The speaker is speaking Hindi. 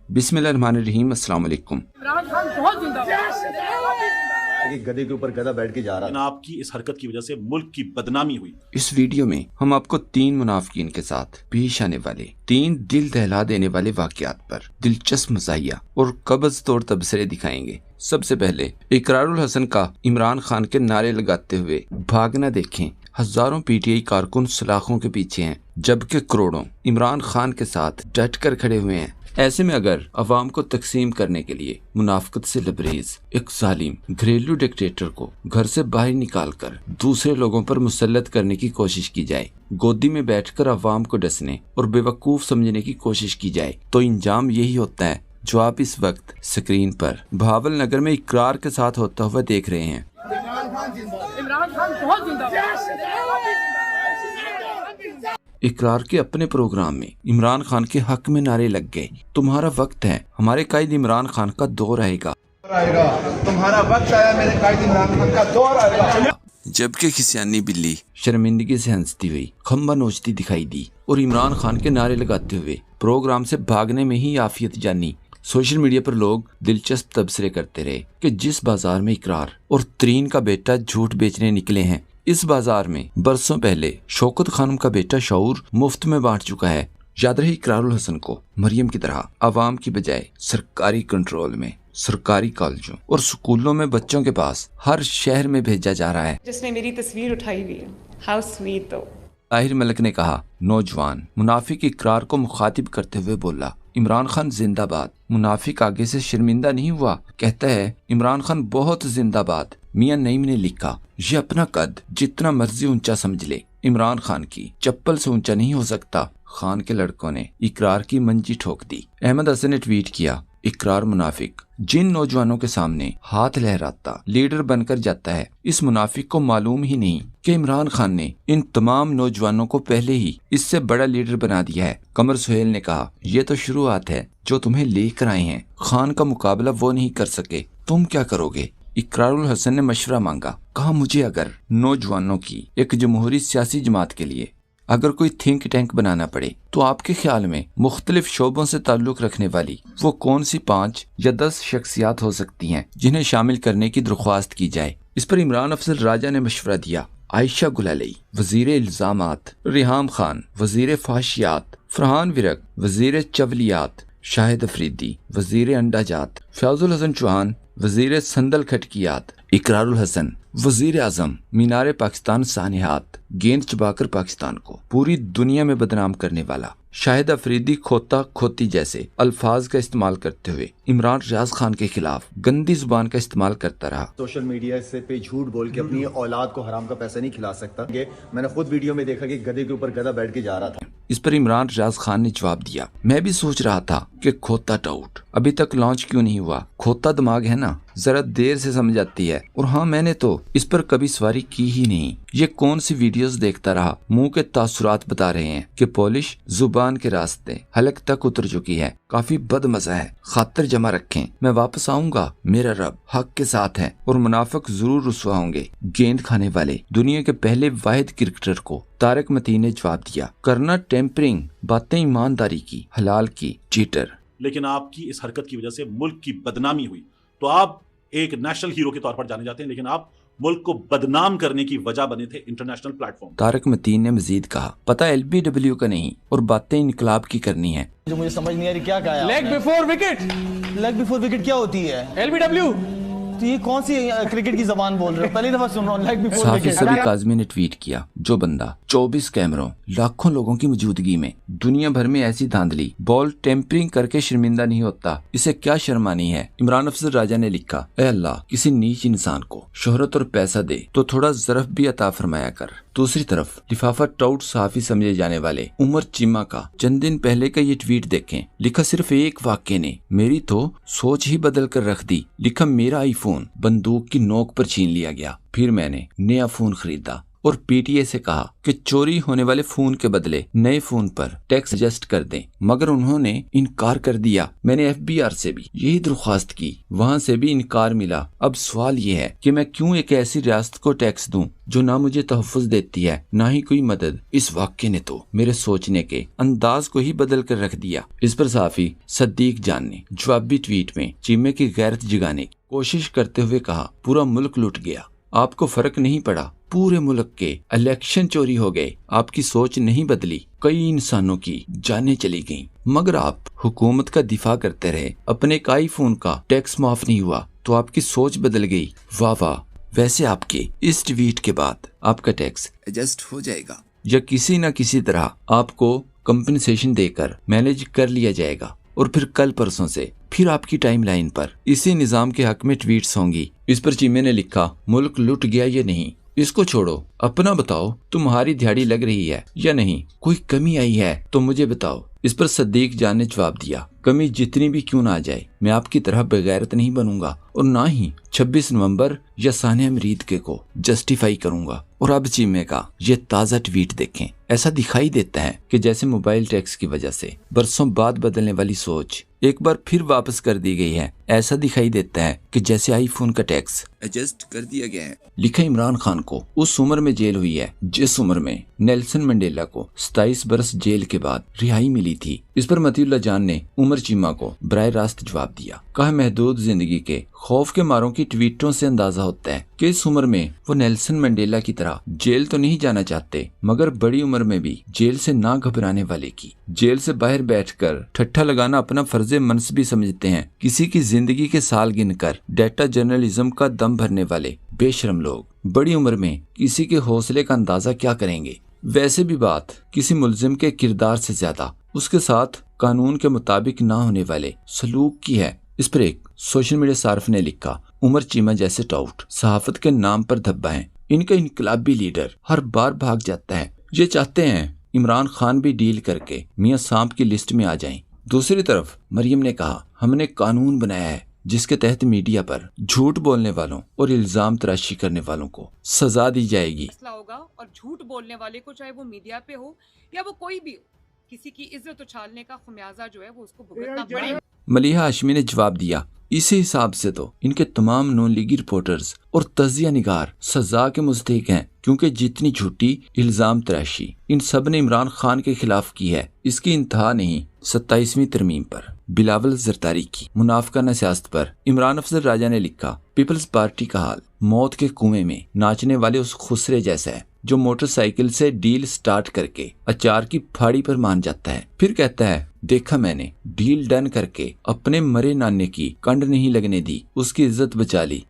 बिस्मिल्लाहिर्रहमानिर्रहीम, अस्सलाम वालेकुम। इमरान खान बहुत गधे के ऊपर गधा बैठ के जा रहा था। आपकी इस हरकत की वजह से मुल्क की बदनामी हुई। इस वीडियो में हम आपको 3 मुनाफिकीन के साथ पेश आने वाले 3 दिल दहला देने वाले वाकयात पर दिलचस्प मज़ाहिया और कब्ज़ तोड़ तबसरे दिखाएंगे। सबसे पहले इकरारुल हसन का इमरान खान के नारे लगाते हुए भागना देखें। हजारों पीटीआई कारकुन सलाखों के पीछे हैं, जबकि करोड़ों इमरान खान के साथ डट कर खड़े हुए हैं। ऐसे में अगर अवाम को तकसीम करने के लिए मुनाफिकत से लबरेज एक जालिम घरेलू डिक्टेटर को घर से बाहर निकालकर दूसरे लोगों पर मुसल्लत करने की कोशिश की जाए, गोदी में बैठकर अवाम को डसने और बेवकूफ समझने की कोशिश की जाए, तो इंजाम यही होता है जो आप इस वक्त स्क्रीन पर भावल नगर में इकरार के साथ होता हुआ देख रहे हैं। इमरान खान बहुत जिंदाबाद। इकरार के अपने प्रोग्राम में इमरान खान के हक में नारे लग गए। तुम्हारा वक्त है, हमारे कायद इमरान खान का दौर आएगा। तुम्हारा वक्त आया, मेरे कायद इमरान खान का दौर आएगा। जबकि खिसियानी बिल्ली शर्मिंदगी से हंसती हुई खम्बा नोचती दिखाई दी और इमरान खान के नारे लगाते हुए प्रोग्राम से भागने में ही आफियत जानी। सोशल मीडिया पर लोग दिलचस्प तबसरे करते रहे कि जिस बाजार में इकरार और तरीन का बेटा झूठ बेचने निकले हैं, इस बाजार में बरसों पहले शौकत खानम का बेटा शऊर मुफ्त में बांट चुका है। याद रहे इकरारुल हसन को मरियम की तरह आवाम की बजाय सरकारी कंट्रोल में सरकारी कॉलेजों और स्कूलों में बच्चों के पास हर शहर में भेजा जा रहा है। जिसने मेरी तस्वीर उठाई हुई है। हाउ स्वीट दो। ताहिर मलिक ने कहा, नौजवान मुनाफिक इकरार को मुखातिब करते हुए बोला, इमरान खान जिंदाबाद। मुनाफिक आगे से शर्मिंदा नहीं हुआ, कहता है इमरान खान बहुत जिंदाबाद। मियां नईम ने लिखा, ये अपना कद जितना मर्जी ऊंचा समझ ले, इमरान खान की चप्पल से ऊंचा नहीं हो सकता। खान के लड़कों ने इकरार की मंजी ठोक दी। अहमद हसन ने ट्वीट किया, इकरार मुनाफिक जिन नौजवानों के सामने हाथ लहराता लीडर बनकर जाता है, इस मुनाफिक को मालूम ही नहीं कि इमरान खान ने इन तमाम नौजवानों को पहले ही इससे बड़ा लीडर बना दिया है। कमर सुहेल ने कहा, ये तो शुरुआत है जो तुम्हें लेकर आए हैं। खान का मुकाबला वो नहीं कर सके, तुम क्या करोगे? इकरारुल हसन ने मशवरा मांगा, कहा मुझे अगर नौजवानों की एक जमहूरी सियासी जमात के लिए अगर कोई थिंक टैंक बनाना पड़े तो आपके ख्याल में मुख्तलिफ शोबों से ताल्लुक रखने वाली वो कौन सी 5 या 10 शख्सियात हो सकती हैं जिन्हें शामिल करने की दरख्वास्त की जाए? इस पर इमरान अफजल राजा ने मशवरा दिया, आयशा गुलाली वजीर इल्जामात, रिहाम खान वजीर फाशियात, फरहान विरक वजीर चवलियात, शाहिद अफरीदी वजीर अंडाजात, फयाजुल हसन चौहान वजीर संदल खटकियात, इकरारुल हसन वजीर आजम मीनारे पाकिस्तान सानिहात, गेंद चबाकर पाकिस्तान को पूरी दुनिया में बदनाम करने वाला, शाहिद अफरीदी खोता खोती जैसे अल्फाज का इस्तेमाल करते हुए इमरान रियाज खान के खिलाफ गंदी जुबान का इस्तेमाल करता रहा। सोशल मीडिया से पे झूठ बोल के अपनी औलाद को हराम का पैसा नहीं खिला सकता। मैंने खुद वीडियो में देखा कि गधे के ऊपर गधा बैठ के जा रहा था। इस पर इमरान रियाज खान ने जवाब दिया, मैं भी सोच रहा था कि खोता टाउट अभी तक लॉन्च क्यों नहीं हुआ। खोता दिमाग है ना, जरा देर से समझ आती है। और हाँ, मैंने तो इस पर कभी सवारी की ही नहीं। ये कौन सी वीडियोस देखता रहा, मुंह के तासुरात बता रहे हैं कि पॉलिश जुबान के रास्ते हलक तक उतर चुकी है। काफी बदमजा है, खातिर जमा रखें, मैं वापस आऊंगा, मेरा रब हक के साथ है और मुनाफिक जरूर रुसवा होंगे। गेंद खाने वाले दुनिया के पहले वाहिद क्रिकेटर को तारिक मतीन ने जवाब दिया, करना टेम्परिंग, बातें ईमानदारी की, हलाल की, चीटर। लेकिन आपकी इस हरकत की वजह से मुल्क की बदनामी हुई। तो आप एक नेशनल हीरो के तौर पर जाने जाते हैं, लेकिन आप मुल्क को बदनाम करने की वजह बने थे इंटरनेशनल प्लेटफॉर्म। तारिक मतीन ने मजीद कहा, पता LBW का नहीं और बातें इनकलाब की करनी है। जो मुझे समझ नहीं आ रही क्या कहा है leg before wicket. Leg before wicket क्या होती है? LBW। तो ये कौन सी क्रिकेट की जबान बोल रहे हो? पहली दफा सुन रहा हूँ लेग बिफोर साफी विकेट। सभी काजमी ने ट्वीट किया, जो बंदा 24 कैमरों लाखों लोगों की मौजूदगी में दुनिया भर में ऐसी धांधली बॉल टेम्परिंग करके शर्मिंदा नहीं होता, इसे क्या शर्म आनी है? इमरान अफजल राजा ने लिखा, ऐ अल्लाह, किसी नीच इंसान को शोहरत और पैसा दे तो थोड़ा ज़रफ भी अता फरमाया कर। दूसरी तरफ लिफाफा टाउट सहाफी समझे जाने वाले उमर चीमा का चंद दिन पहले का ये ट्वीट देखें। लिखा, सिर्फ एक वाक्य ने मेरी तो सोच ही बदल कर रख दी। लिखा, मेरा आईफोन बंदूक की नोक पर छीन लिया गया, फिर मैंने नया फोन खरीदा और पीटीए से कहा कि चोरी होने वाले फोन के बदले नए फोन पर टैक्स एडजस्ट कर दें, मगर उन्होंने इनकार कर दिया। मैंने एफबीआर से भी यही दरख्वास्त की, वहाँ से भी इनकार मिला। अब सवाल ये है कि मैं क्यों एक ऐसी रियासत को टैक्स दूं जो ना मुझे तहफ़्फ़ुज़ देती है ना ही कोई मदद। इस वाक़े ने तो मेरे सोचने के अंदाज को ही बदल कर रख दिया। इस पर साफ़ी सद्दीक जान ने जवाबी ट्वीट में चीमे की गैरत जगाने की कोशिश करते हुए कहा, पूरा मुल्क लुट गया, आपको फर्क नहीं पड़ा, पूरे मुल्क के इलेक्शन चोरी हो गए, आपकी सोच नहीं बदली, कई इंसानों की जानें चली गईं, मगर आप हुकूमत का दिफा करते रहे, अपने एक आईफोन का टैक्स माफ नहीं हुआ तो आपकी सोच बदल गई। वाह वाह। वैसे आपके इस ट्वीट के बाद आपका टैक्स एडजस्ट हो जाएगा या किसी न किसी तरह आपको कंपनसेशन देकर मैनेज कर लिया जाएगा और फिर कल परसों से फिर आपकी टाइमलाइन पर इसी निजाम के हक में ट्वीट्स होंगी। इस पर चीमे ने लिखा, मुल्क लुट गया या नहीं, इसको छोड़ो, अपना बताओ, तुम्हारी दिहाड़ी लग रही है या नहीं, कोई कमी आई है तो मुझे बताओ। इस पर सद्दीक जान ने जवाब दिया, कमी जितनी भी क्यों ना आ जाए, मैं आपकी तरह बेगैरत नहीं बनूंगा और ना ही 26 नवंबर या सानिया मरीद के को जस्टिफाई करूंगा। और अब चीमे का ये ताज़ा ट्वीट देखें, ऐसा दिखाई देता है कि जैसे मोबाइल टैक्स की वजह से बरसों बाद बदलने वाली सोच एक बार फिर वापस कर दी गई है। ऐसा दिखाई देता है कि जैसे आईफोन का टैक्स एडजस्ट कर दिया गया है। लिखा इमरान खान को उस उम्र में जेल हुई है जिस उम्र में नेल्सन मंडेला को 27 बरस जेल के बाद रिहाई मिली थी। इस पर मतीउल्लाह जान ने उमर चीमा को बराह रास्त जवाब दिया, कहा महदूद जिंदगी के खौफ के मारों की ट्वीटों से अंदाजा होता है कि इस उम्र में वो नेल्सन मंडेला की तरह जेल तो नहीं जाना चाहते, मगर बड़ी उम्र में भी जेल से ना घबराने वाले की जेल से बाहर बैठकर ठट्ठा लगाना अपना फर्जे मनसबी समझते हैं। किसी की जिंदगी के साल गिनकर डेटा जर्नलिज्म का दम भरने वाले बेशरम लोग बड़ी उम्र में किसी के हौसले का अंदाजा क्या करेंगे। वैसे भी बात किसी मुल्जिम के किरदार से ज्यादा उसके साथ कानून के मुताबिक ना होने वाले सलूक की है। इस पर एक सोशल मीडिया सार्फ ने लिखा, उमर चीमा जैसे टाउट सहाफत के नाम पर धब्बा है, इनका इनकलाबी लीडर हर बार भाग जाता है। ये चाहते हैं इमरान खान भी डील करके मियां सांप की लिस्ट में आ जाएं। दूसरी तरफ मरियम ने कहा, हमने कानून बनाया है जिसके तहत मीडिया पर झूठ बोलने वालों और इल्जाम तराशी करने वालों को सजा दी जाएगी। होगा और झूठ बोलने वाले को, चाहे वो मीडिया पे हो या वो कोई भी हो, किसी की इज्जत उछालने का खमियाजा जो है वो उसको भुगतना पड़ेगा। मलिहा हाशमी ने जवाब दिया, इसी हिसाब से तो इनके तमाम नॉन लीगी रिपोर्टर्स और तजिया निगार सजा के मुस्तहिक हैं, क्योंकि जितनी झूठी इल्जाम तराशी इन सब ने इमरान खान के खिलाफ की है, इसकी इंतहा नहीं 27वीं तरमीम पर बिलावल जरदारी की मुनाफिकाना सियासत पर इमरान अफजल राजा ने लिखा, पीपल्स पार्टी का हाल मौत के कुएं में नाचने वाले उस खुसरे जैसा है जो मोटरसाइकिल से डील स्टार्ट करके अचार की फाड़ी पर मान जाता है, फिर कहता है देखा मैंने डील डन करके अपने मरे नाने की कंड नहीं लगने दी, उसकी इज्जत बचा ली,